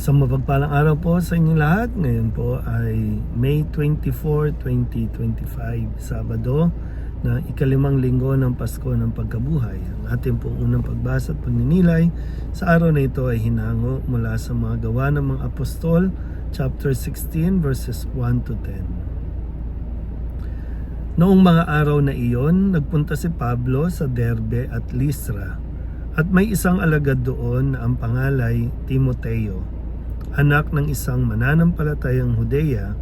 Isang mapagpalang araw po sa inyong lahat. Ngayon po ay May 24, 2025, Sabado na ikalimang linggo ng Pasko ng Pagkabuhay. Ang ating pong unang pagbasa at pagninilay sa araw na ito ay hinango mula sa mga gawa ng mga apostol, chapter 16, verses 1 to 10. Noong mga araw na iyon, nagpunta si Pablo sa Derbe at Lystra, at may isang alagad doon na ang pangalay Timoteo, anak ng isang mananampalatayang Hudeya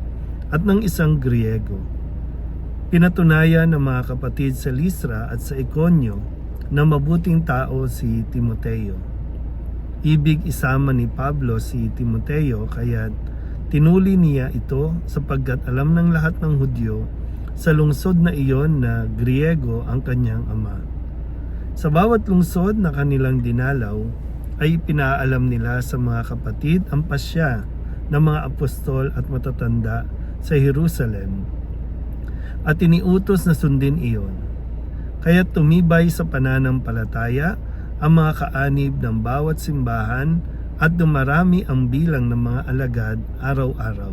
at ng isang Griego. Pinatunayan ng mga kapatid sa Lystra at sa Iconio na mabuting tao si Timoteo. Ibig isama ni Pablo si Timoteo, kaya tinuli niya ito sapagkat alam ng lahat ng Hudyo sa lungsod na iyon na Griego ang kanyang ama. Sa bawat lungsod na kanilang dinalaw ay pinaalam nila sa mga kapatid ang pasya ng mga apostol at matatanda sa Jerusalem, at iniutos na sundin iyon. Kaya tumibay sa pananampalataya ang mga kaanib ng bawat simbahan at dumarami ang bilang ng mga alagad araw-araw.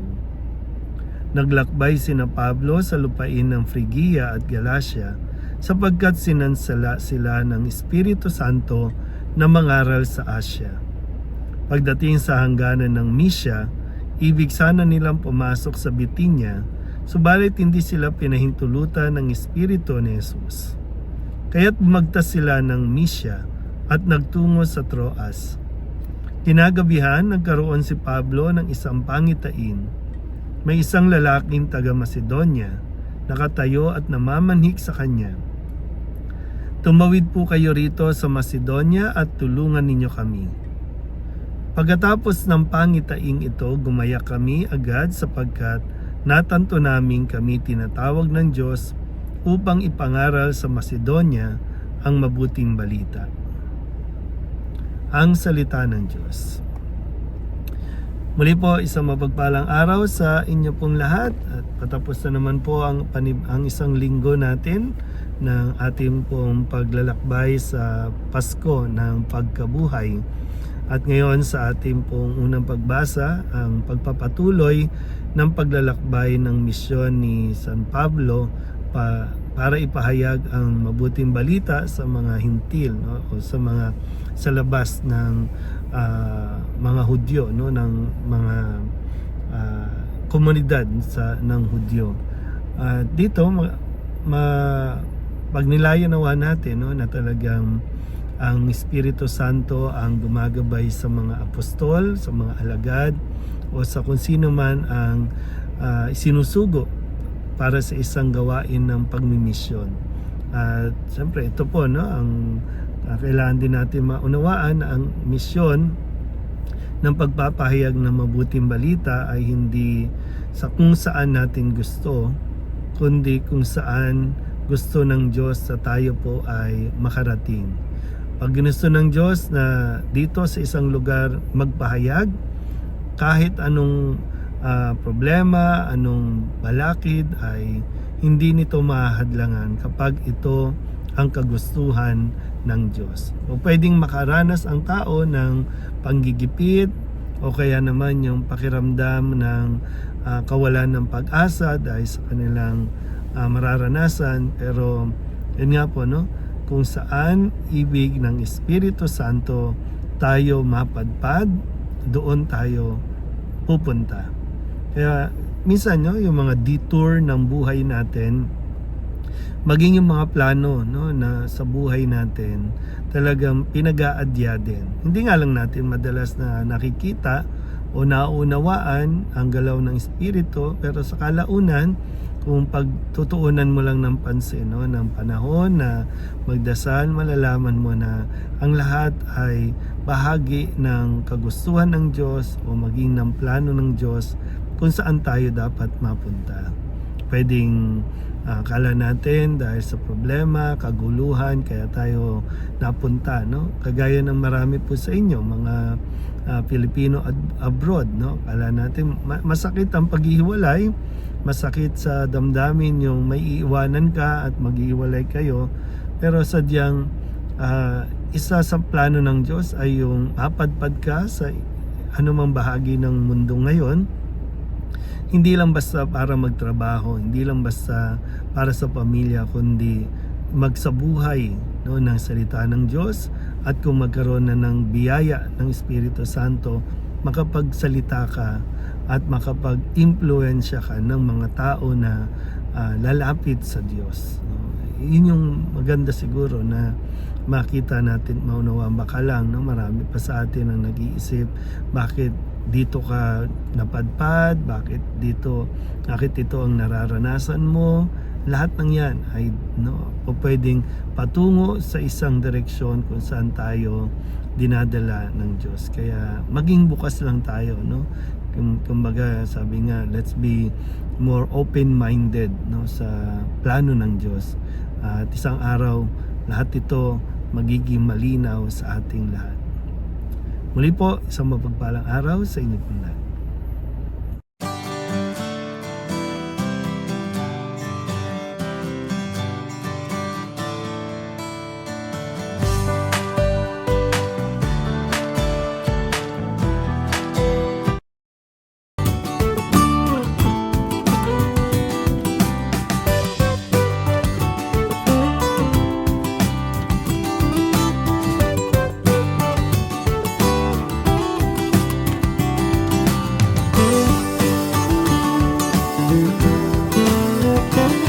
Naglakbay sina Pablo sa lupain ng Phrygia at Galacia sapagkat sinansala sila ng Espiritu Santo na mangaral sa Asya. Pagdating sa hangganan ng Mysia, ibig sana nilang pumasok sa Bitinya, subalit hindi sila pinahintulutan ng Espiritu ni Jesus. Kaya't bumagtas sila ng Mysia at nagtungo sa Troas. Kinagabihan, nagkaroon si Pablo ng isang pangitain. May isang lalaking taga Macedonia, nakatayo at namamanhik sa kanya. Tumawid po kayo rito sa Macedonia at tulungan ninyo kami. Pagkatapos ng pangitaing ito, gumaya kami agad sapagkat natanto namin kami tinatawag ng Diyos upang ipangaral sa Macedonia ang mabuting balita. Ang salita ng Diyos. Muli po, isang mapagpalang araw sa inyo pong lahat, at patapos na naman po ang isang linggo natin ng ating pong paglalakbay sa Pasko ng Pagkabuhay. At ngayon sa ating pong unang pagbasa, ang pagpapatuloy ng paglalakbay ng misyon ni San Pablo para ipahayag ang mabuting balita sa mga hintil, no? O sa labas ng mga Hudyo, no? Ng mga komunidad ng Hudyo. Dito pagnilayan nawa natin, no, na talagang ang Espiritu Santo ang gumagabay sa mga apostol, sa mga alagad, o sa kung sino man ang sinusugo para sa isang gawain ng pagmimisyon. At siyempre ito po, no, ang kailangan din natin maunawaan na ang misyon ng pagpapahayag ng mabuting balita ay hindi sa kung saan natin gusto, kundi kung saan gusto ng Diyos na tayo po ay makarating. Pag ginusto ng Diyos na dito sa isang lugar magpahayag, kahit anong problema, anong balakid, ay hindi nito mahadlangan kapag ito ang kagustuhan ng Diyos. O pwedeng makaranas ang tao ng panggigipit o kaya naman yung pakiramdam ng kawalan ng pag-asa dahil sa kanilang mararanasan, pero yun nga po, no, kung saan ibig ng Espiritu Santo tayo mapadpad, doon tayo pupunta. Kaya minsan, no, yung mga detour ng buhay natin, maging yung mga plano, no, na sa buhay natin talagang pinag-aadya din. Hindi nga lang natin madalas na nakikita o naunawaan ang galaw ng Espiritu, pero sa kalaunan, kung pagtutuunan mo lang ng pansin, no, ng panahon na magdasal, malalaman mo na ang lahat ay bahagi ng kagustuhan ng Diyos o maging ng plano ng Diyos kung saan tayo dapat mapunta. Pwedeng akala natin dahil sa problema, kaguluhan, kaya tayo napunta, no? Kagaya ng marami po sa inyo, mga Pilipino abroad, no? Akala natin masakit ang paghihiwalay, masakit sa damdamin yung may iiwanan ka at mag-iiwalay kayo, pero sadyang isa sa plano ng Diyos ay yung mapadpad ka sa anumang bahagi ng mundo ngayon, hindi lang basta para magtrabaho, hindi lang basta para sa pamilya, kundi magsabuhay, no, ng salita ng Diyos, at kung magkaroon na ng biyaya ng Espiritu Santo, makapagsalita ka at makapag-impluensya ka ng mga tao na lalapit sa Diyos, no? Yun yung maganda siguro na makita natin, maunawaan. Baka lang, no, marami pa sa atin ang nag-iisip, bakit dito ka napadpad, bakit ito ang nararanasan mo. Lahat ng yan ay, no, o pwedeng patungo sa isang direksyon kung saan tayo dinadala ng Diyos. Kaya maging bukas lang tayo, no? Kumbaga sabi nga, let's be more open-minded, no, sa plano ng Diyos. At isang araw lahat ito magiging malinaw sa ating lahat. Muli po, isang mapagpalang araw sa inyo po lahat.